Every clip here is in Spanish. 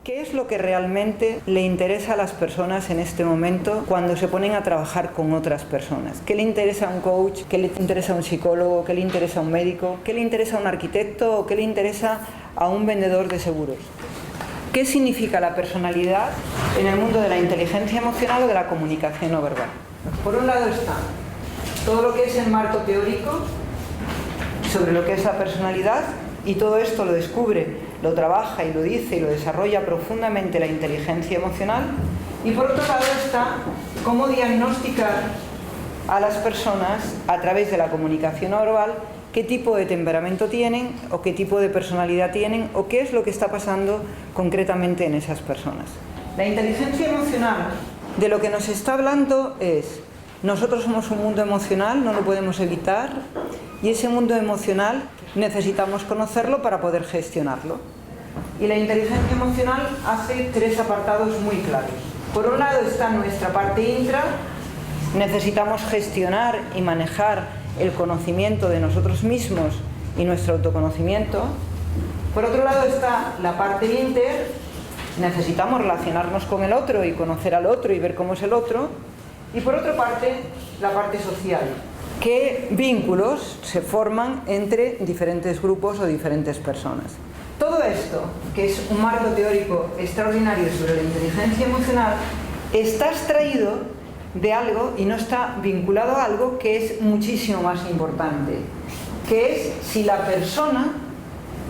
¿Qué es lo que realmente le interesa a las personas en este momento cuando se ponen a trabajar con otras personas? ¿Qué le interesa a un coach? ¿Qué le interesa a un psicólogo? ¿Qué le interesa a un médico? ¿Qué le interesa a un arquitecto? ¿O qué le interesa a un vendedor de seguros? ¿Qué significa la personalidad en el mundo de la inteligencia emocional o de la comunicación no verbal? Por un lado está todo lo que es el marco teórico sobre lo que es la personalidad, y todo esto lo descubre, lo trabaja y lo dice y lo desarrolla profundamente la inteligencia emocional. Y por otro lado está cómo diagnosticar a las personas a través de la comunicación no verbal qué tipo de temperamento tienen o qué tipo de personalidad tienen o qué es lo que está pasando concretamente en esas personas. La inteligencia emocional, de lo que nos está hablando es: nosotros somos un mundo emocional, no lo podemos evitar, y ese mundo emocional necesitamos conocerlo para poder gestionarlo. Y la inteligencia emocional hace tres apartados muy claros. Por un lado está nuestra parte intra, necesitamos gestionar y manejar el conocimiento de nosotros mismos y nuestro autoconocimiento. Por otro lado está la parte inter, necesitamos relacionarnos con el otro y conocer al otro y ver cómo es el otro. Y por otra parte, la parte social. ¿Qué vínculos se forman entre diferentes grupos o diferentes personas? Todo esto, que es un marco teórico extraordinario sobre la inteligencia emocional, está extraído de algo y no está vinculado a algo que es muchísimo más importante, que es si la persona,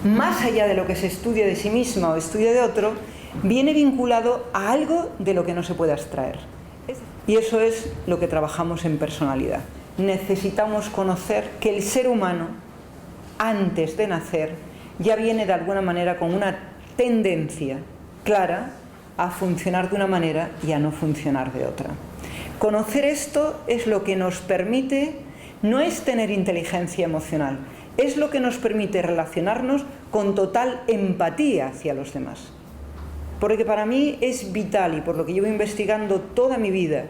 más allá de lo que se estudia de sí misma o estudia de otro, viene vinculado a algo de lo que no se puede extraer. Y eso es lo que trabajamos en personalidad. Necesitamos conocer que el ser humano, antes de nacer, ya viene de alguna manera con una tendencia clara a funcionar de una manera y a no funcionar de otra. Conocer esto es lo que nos permite, no es tener inteligencia emocional, es lo que nos permite relacionarnos con total empatía hacia los demás. Porque para mí es vital, y por lo que llevo investigando toda mi vida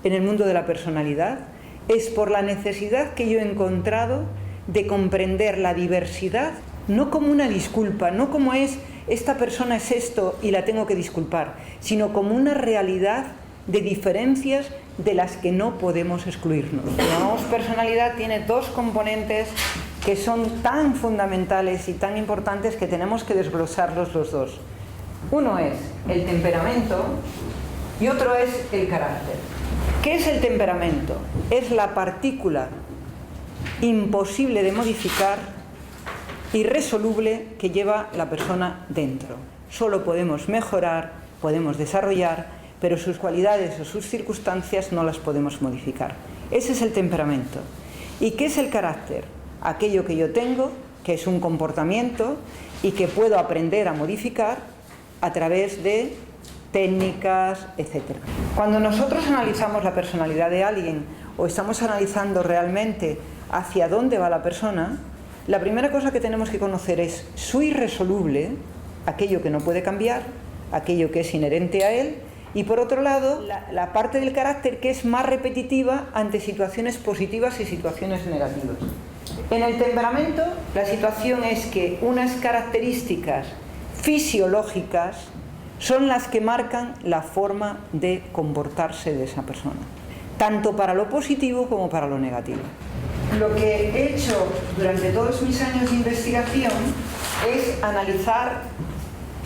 en el mundo de la personalidad, es por la necesidad que yo he encontrado de comprender la diversidad, no como una disculpa, no como es esta persona es esto y la tengo que disculpar, sino como una realidad de diferencias de las que no podemos excluirnos. Lo que llamamos personalidad tiene dos componentes que son tan fundamentales y tan importantes que tenemos que desglosarlos los dos. Uno es el temperamento y otro es el carácter. ¿Qué es el temperamento? Es la partícula imposible de modificar, irresoluble, que lleva la persona dentro. Solo podemos mejorar, podemos desarrollar, pero sus cualidades o sus circunstancias no las podemos modificar. Ese es el temperamento. ¿Y qué es el carácter? Aquello que yo tengo, que es un comportamiento y que puedo aprender a modificar a través de técnicas, etc. Cuando nosotros analizamos la personalidad de alguien o estamos analizando realmente hacia dónde va la persona, la primera cosa que tenemos que conocer es su irresoluble, aquello que no puede cambiar, aquello que es inherente a él, y por otro lado, la parte del carácter que es más repetitiva ante situaciones positivas y situaciones negativas. En el temperamento, la situación es que unas características fisiológicas son las que marcan la forma de comportarse de esa persona, tanto para lo positivo como para lo negativo. Lo que he hecho durante todos mis años de investigación es analizar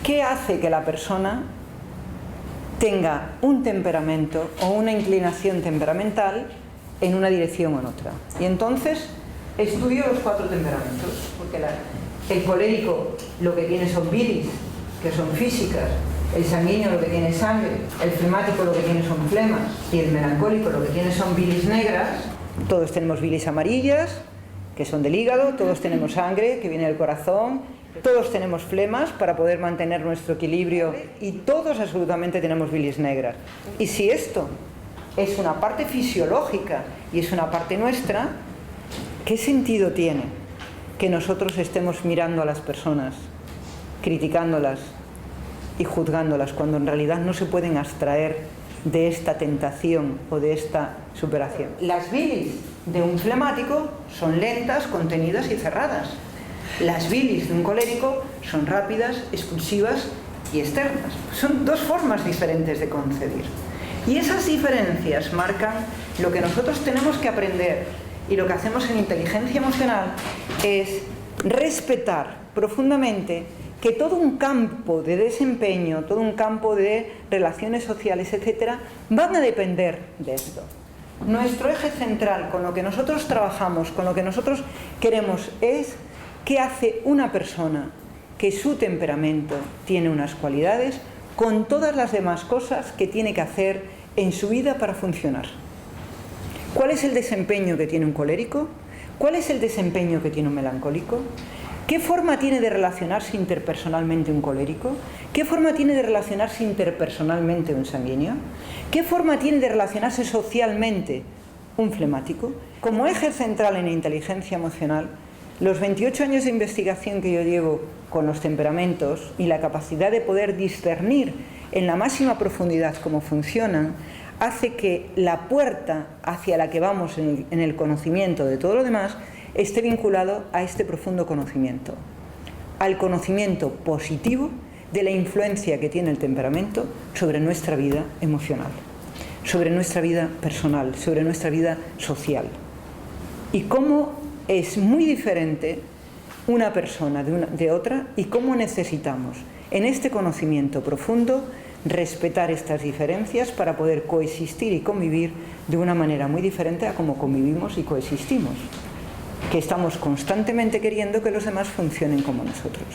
qué hace que la persona tenga un temperamento o una inclinación temperamental en una dirección o en otra. Y entonces estudio los 4 temperamentos, porque el colérico lo que tiene son bilis, que son físicas, el sanguíneo lo que tiene es sangre, el flemático lo que tiene son flemas, y el melancólico lo que tiene son bilis negras. Todos tenemos bilis amarillas, que son del hígado, todos tenemos sangre, que viene del corazón, todos tenemos flemas para poder mantener nuestro equilibrio, y todos absolutamente tenemos bilis negras. Y si esto es una parte fisiológica y es una parte nuestra, ¿qué sentido tiene que nosotros estemos mirando a las personas, criticándolas y juzgándolas, cuando en realidad no se pueden abstraer de esta tentación o de esta superación? Las bilis de un flemático son lentas, contenidas y cerradas. Las bilis de un colérico son rápidas, expulsivas y externas. Son dos formas diferentes de concebir. Y esas diferencias marcan lo que nosotros tenemos que aprender, y lo que hacemos en inteligencia emocional es respetar profundamente que todo un campo de desempeño, todo un campo de relaciones sociales, etcétera, van a depender de esto. Nuestro eje central, con lo que nosotros trabajamos, con lo que nosotros queremos, es qué hace una persona que su temperamento tiene unas cualidades con todas las demás cosas que tiene que hacer en su vida para funcionar. ¿Cuál es el desempeño que tiene un colérico? ¿Cuál es el desempeño que tiene un melancólico? ¿Qué forma tiene de relacionarse interpersonalmente un colérico? ¿Qué forma tiene de relacionarse interpersonalmente un sanguíneo? ¿Qué forma tiene de relacionarse socialmente un flemático? Como eje central en la inteligencia emocional, los 28 años de investigación que yo llevo con los temperamentos y la capacidad de poder discernir en la máxima profundidad cómo funcionan, hace que la puerta hacia la que vamos en el conocimiento de todo lo demás esté vinculado a este profundo conocimiento, al conocimiento positivo de la influencia que tiene el temperamento sobre nuestra vida emocional, sobre nuestra vida personal, sobre nuestra vida social. Y cómo es muy diferente una persona de otra y cómo necesitamos en este conocimiento profundo respetar estas diferencias para poder coexistir y convivir de una manera muy diferente a como convivimos y coexistimos, que estamos constantemente queriendo que los demás funcionen como nosotros.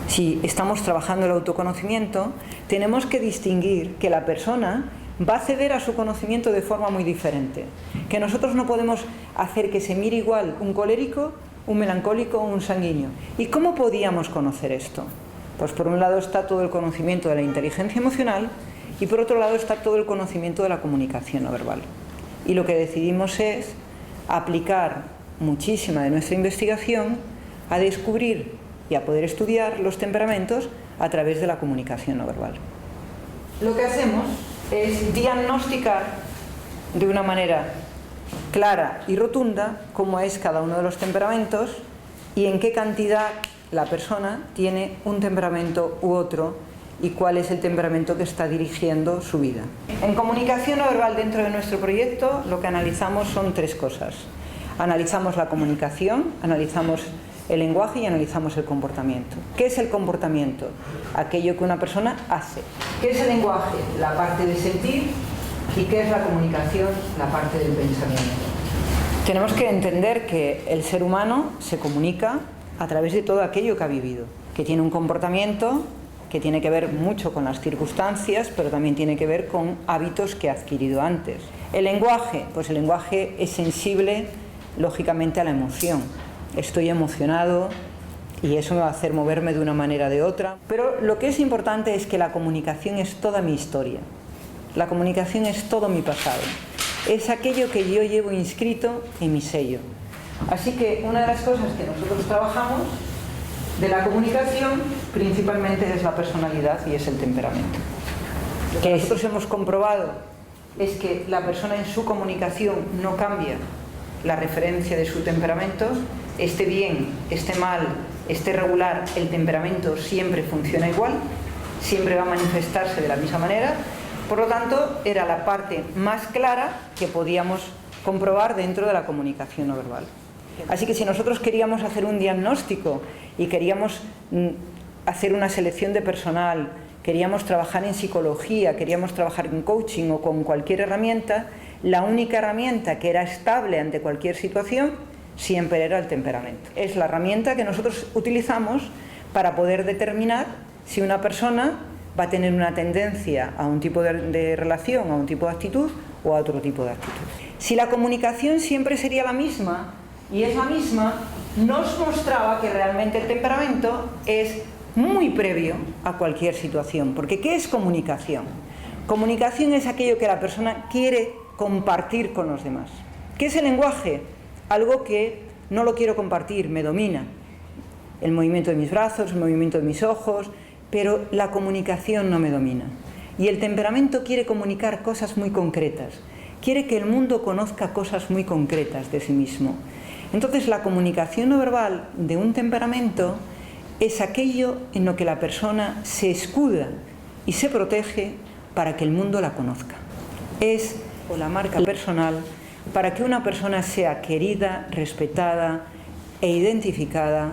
Si estamos trabajando el autoconocimiento, tenemos que distinguir que la persona va a acceder a su conocimiento de forma muy diferente, que nosotros no podemos hacer que se mire igual un colérico, un melancólico o un sanguíneo. ¿Y cómo podíamos conocer esto? Pues por un lado está todo el conocimiento de la inteligencia emocional y por otro lado está todo el conocimiento de la comunicación no verbal. Y lo que decidimos es aplicar muchísima de nuestra investigación a descubrir y a poder estudiar los temperamentos a través de la comunicación no verbal. Lo que hacemos es diagnosticar de una manera clara y rotunda cómo es cada uno de los temperamentos y en qué cantidad la persona tiene un temperamento u otro y cuál es el temperamento que está dirigiendo su vida. En comunicación no verbal dentro de nuestro proyecto lo que analizamos son tres cosas. Analizamos la comunicación, analizamos el lenguaje y analizamos el comportamiento. ¿Qué es el comportamiento? Aquello que una persona hace. ¿Qué es el lenguaje? La parte de sentir. ¿Y qué es la comunicación? La parte del pensamiento. Tenemos que entender que el ser humano se comunica a través de todo aquello que ha vivido, que tiene un comportamiento que tiene que ver mucho con las circunstancias, pero también tiene que ver con hábitos que ha adquirido antes. El lenguaje, pues el lenguaje es sensible, lógicamente, a la emoción. Estoy emocionado y eso me va a hacer moverme de una manera o de otra. Pero lo que es importante es que la comunicación es toda mi historia. La comunicación es todo mi pasado. Es aquello que yo llevo inscrito en mi sello. Así que una de las cosas que nosotros trabajamos de la comunicación principalmente es la personalidad y es el temperamento. Lo que nosotros hemos comprobado es que la persona en su comunicación no cambia la referencia de su temperamento, esté bien, esté mal, esté regular, el temperamento siempre funciona igual, siempre va a manifestarse de la misma manera. Por lo tanto, era la parte más clara que podíamos comprobar dentro de la comunicación no verbal. Así que si nosotros queríamos hacer un diagnóstico y queríamos hacer una selección de personal, queríamos trabajar en psicología, queríamos trabajar en coaching o con cualquier herramienta, la única herramienta que era estable ante cualquier situación siempre era el temperamento. Es la herramienta que nosotros utilizamos para poder determinar si una persona va a tener una tendencia a un tipo de relación, a un tipo de actitud o a otro tipo de actitud. Si la comunicación siempre sería la misma, y es la misma, nos mostraba que realmente el temperamento es muy previo a cualquier situación. Porque ¿qué es comunicación? Comunicación es aquello que la persona quiere compartir con los demás. ¿Qué es el lenguaje? Algo que no lo quiero compartir, me domina. El movimiento de mis brazos, el movimiento de mis ojos, pero la comunicación no me domina. Y el temperamento quiere comunicar cosas muy concretas. Quiere que el mundo conozca cosas muy concretas de sí mismo. Entonces la comunicación no verbal de un temperamento es aquello en lo que la persona se escuda y se protege para que el mundo la conozca. Es la marca personal para que una persona sea querida, respetada e identificada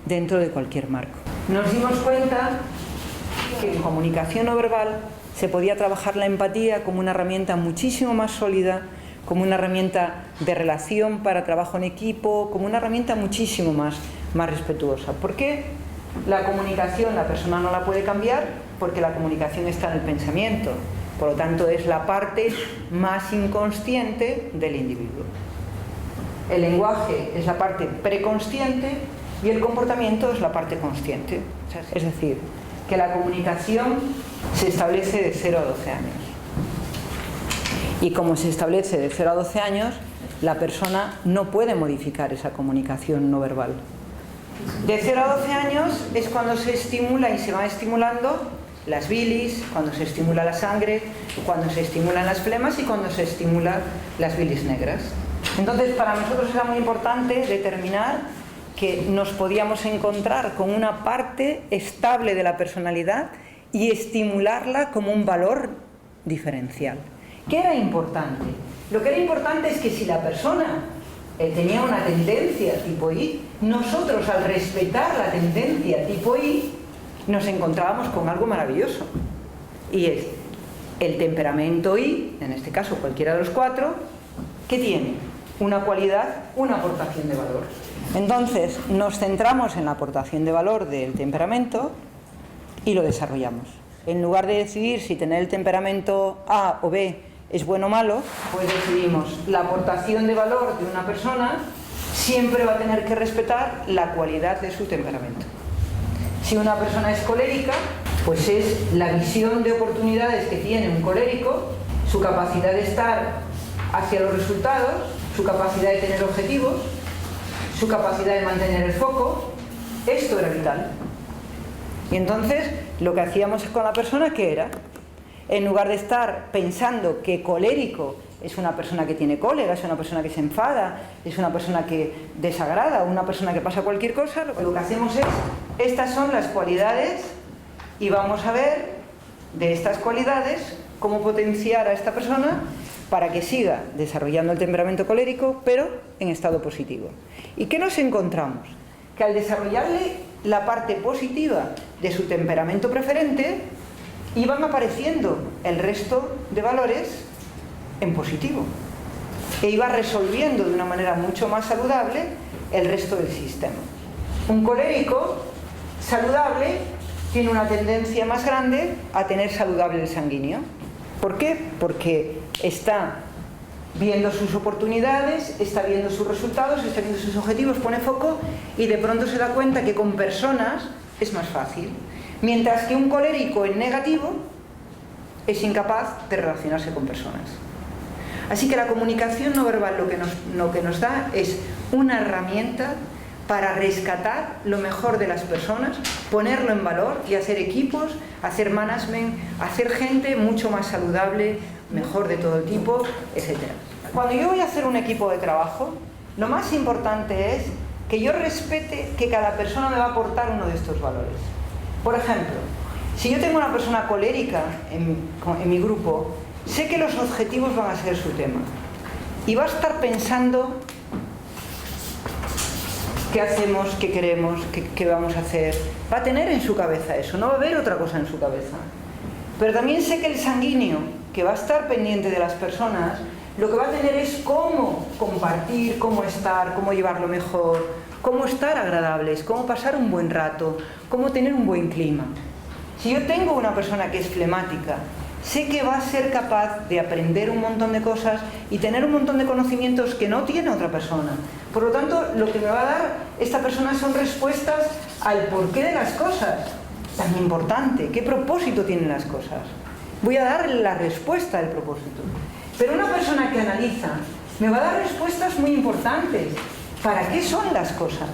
dentro de cualquier marco. Nos dimos cuenta que en comunicación no verbal se podía trabajar la empatía como una herramienta muchísimo más sólida, como una herramienta de relación para trabajo en equipo, como una herramienta muchísimo más respetuosa. ¿Por qué? La comunicación la persona no la puede cambiar, porque la comunicación está en el pensamiento. Por lo tanto, es la parte más inconsciente del individuo. El lenguaje es la parte preconsciente y el comportamiento es la parte consciente. Es decir, que la comunicación se establece de 0 a 12 años. Y como se establece de 0 a 12 años, la persona no puede modificar esa comunicación no verbal. De 0 a 12 años es cuando se estimula y se va estimulando las bilis, cuando se estimula la sangre, cuando se estimulan las flemas y cuando se estimulan las bilis negras. Entonces, para nosotros era muy importante determinar que nos podíamos encontrar con una parte estable de la personalidad y estimularla como un valor diferencial. ¿Qué era importante? Lo que era importante es que si la persona tenía una tendencia tipo I, nosotros al respetar la tendencia tipo I, nos encontrábamos con algo maravilloso. Y es el temperamento I, en este caso cualquiera de los 4, ¿qué tiene? Una cualidad, una aportación de valor. Entonces nos centramos en la aportación de valor del temperamento y lo desarrollamos. En lugar de decidir si tener el temperamento A o B es bueno o malo, pues decidimos la aportación de valor de una persona siempre va a tener que respetar la cualidad de su temperamento. Si una persona es colérica, pues es la visión de oportunidades que tiene un colérico, su capacidad de estar hacia los resultados, su capacidad de tener objetivos, su capacidad de mantener el foco. Esto era vital. Y entonces lo que hacíamos con la persona, ¿qué era? En lugar de estar pensando que colérico es una persona que tiene cólera, es una persona que se enfada, es una persona que desagrada, una persona que pasa cualquier cosa, lo que hacemos es, estas son las cualidades y vamos a ver de estas cualidades cómo potenciar a esta persona para que siga desarrollando el temperamento colérico, pero en estado positivo. ¿Y qué nos encontramos? Que al desarrollarle la parte positiva de su temperamento preferente, iban apareciendo el resto de valores en positivo e iba resolviendo de una manera mucho más saludable el resto del sistema. Un colérico saludable tiene una tendencia más grande a tener saludable el sanguíneo. ¿Por qué? Porque está viendo sus oportunidades, está viendo sus resultados, está viendo sus objetivos, pone foco y de pronto se da cuenta que con personas es más fácil. Mientras que un colérico en negativo es incapaz de relacionarse con personas. Así que la comunicación no verbal lo que nos da es una herramienta para rescatar lo mejor de las personas, ponerlo en valor y hacer equipos, hacer management, hacer gente mucho más saludable, mejor de todo tipo, etc. Cuando yo voy a hacer un equipo de trabajo, lo más importante es que yo respete que cada persona me va a aportar uno de estos valores. Por ejemplo, si yo tengo una persona colérica en mi grupo, sé que los objetivos van a ser su tema. Y va a estar pensando qué hacemos, qué queremos, qué vamos a hacer. Va a tener en su cabeza eso, no va a haber otra cosa en su cabeza. Pero también sé que el sanguíneo, que va a estar pendiente de las personas, lo que va a tener es cómo compartir, cómo estar, cómo llevarlo mejor, cómo estar agradables, cómo pasar un buen rato, cómo tener un buen clima. Si yo tengo una persona que es flemática, sé que va a ser capaz de aprender un montón de cosas y tener un montón de conocimientos que no tiene otra persona. Por lo tanto, lo que me va a dar esta persona son respuestas al porqué de las cosas. Tan importante, ¿qué propósito tienen las cosas? Voy a dar la respuesta al propósito. Pero una persona que analiza me va a dar respuestas muy importantes. ¿Para qué son las cosas?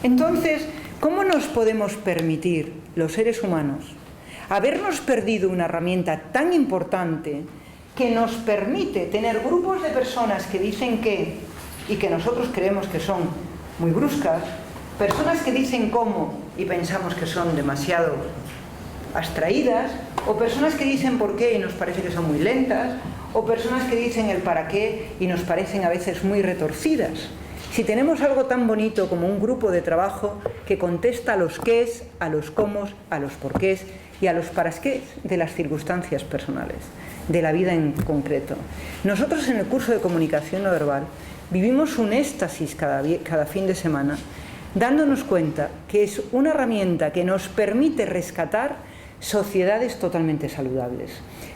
Entonces, ¿cómo nos podemos permitir, los seres humanos, habernos perdido una herramienta tan importante que nos permite tener grupos de personas que dicen que, y que nosotros creemos que son muy bruscas, Personas que dicen cómo y pensamos que son demasiado abstraídas, o personas que dicen por qué y nos parece que son muy lentas, o personas que dicen el para qué y nos parecen a veces muy retorcidas. Si tenemos algo tan bonito como un grupo de trabajo que contesta a los qués, a los cómo, a los porqués y a los parasqués de las circunstancias personales, de la vida en concreto. Nosotros en el curso de comunicación no verbal vivimos un éxtasis cada fin de semana, dándonos cuenta que es una herramienta que nos permite rescatar sociedades totalmente saludables,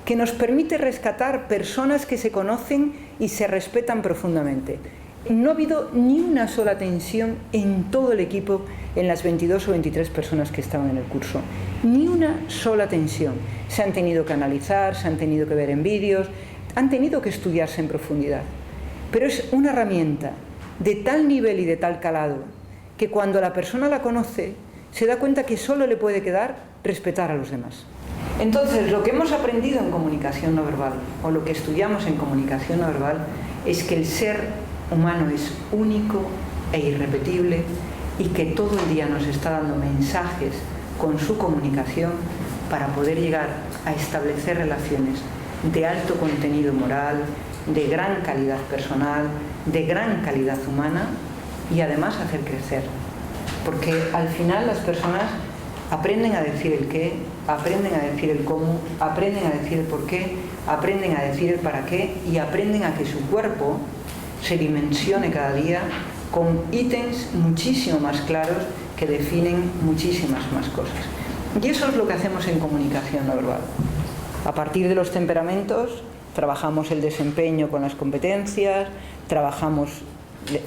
que nos permite rescatar personas que se conocen y se respetan profundamente. No ha habido ni una sola tensión en todo el equipo, en las 22 o 23 personas que estaban en el curso. Ni una sola tensión. Se han tenido que analizar, se han tenido que ver en vídeos, han tenido que estudiarse en profundidad. Pero es una herramienta de tal nivel y de tal calado que cuando la persona la conoce, se da cuenta que solo le puede quedar respetar a los demás. Entonces, lo que hemos aprendido en comunicación no verbal, o lo que estudiamos en comunicación no verbal, es que el ser humano es único e irrepetible y que todo el día nos está dando mensajes con su comunicación para poder llegar a establecer relaciones de alto contenido moral, de gran calidad personal, de gran calidad humana y además hacer crecer. Porque al final las personas aprenden a decir el qué, aprenden a decir el cómo, aprenden a decir el por qué, aprenden a decir el para qué y aprenden a que su cuerpo se dimensione cada día con ítems muchísimo más claros que definen muchísimas más cosas. Y eso es lo que hacemos en comunicación no verbal. A partir de los temperamentos, trabajamos el desempeño con las competencias, trabajamos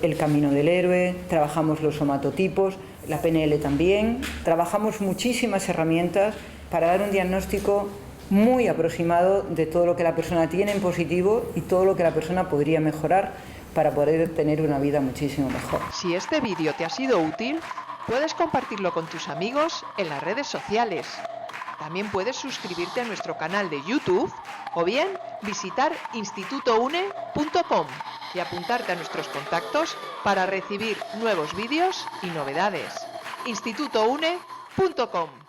el camino del héroe, trabajamos los somatotipos, la PNL también, trabajamos muchísimas herramientas para dar un diagnóstico muy aproximado de todo lo que la persona tiene en positivo y todo lo que la persona podría mejorar para poder tener una vida muchísimo mejor. Si este vídeo te ha sido útil, puedes compartirlo con tus amigos en las redes sociales. También puedes suscribirte a nuestro canal de YouTube o bien visitar institutoune.com y apuntarte a nuestros contactos para recibir nuevos vídeos y novedades. institutoune.com